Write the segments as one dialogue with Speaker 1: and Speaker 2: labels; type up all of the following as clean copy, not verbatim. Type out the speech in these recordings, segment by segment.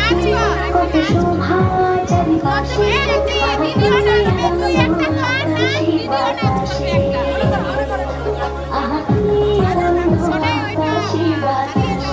Speaker 1: কত শোভা চারিপাশে আহা কি আনন্দ আকাশে বাতাসে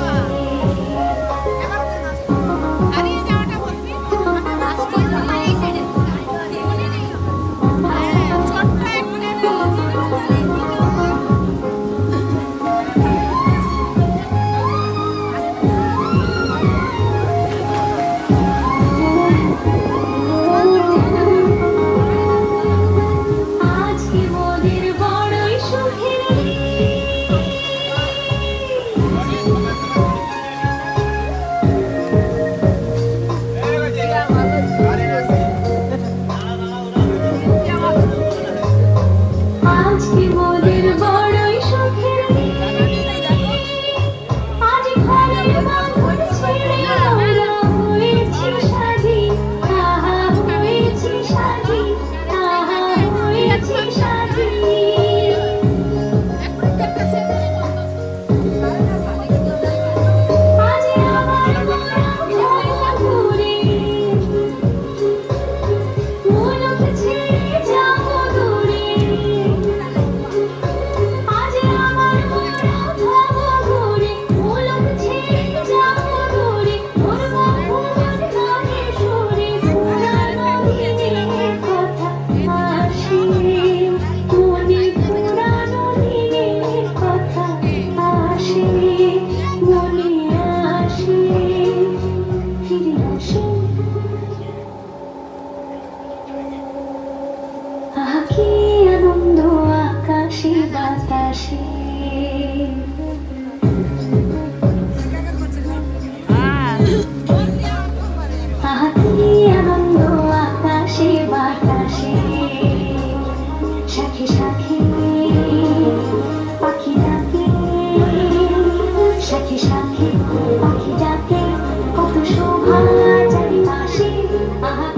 Speaker 1: কি আনন্দ আকাশে বাতাসে আহা কি আনন্দ আকাশে বাতাসে শাখে শাখে পাখি ডাকে শাখে শাখে পাখি ডাকে কত শোভা চারিপাশে আহা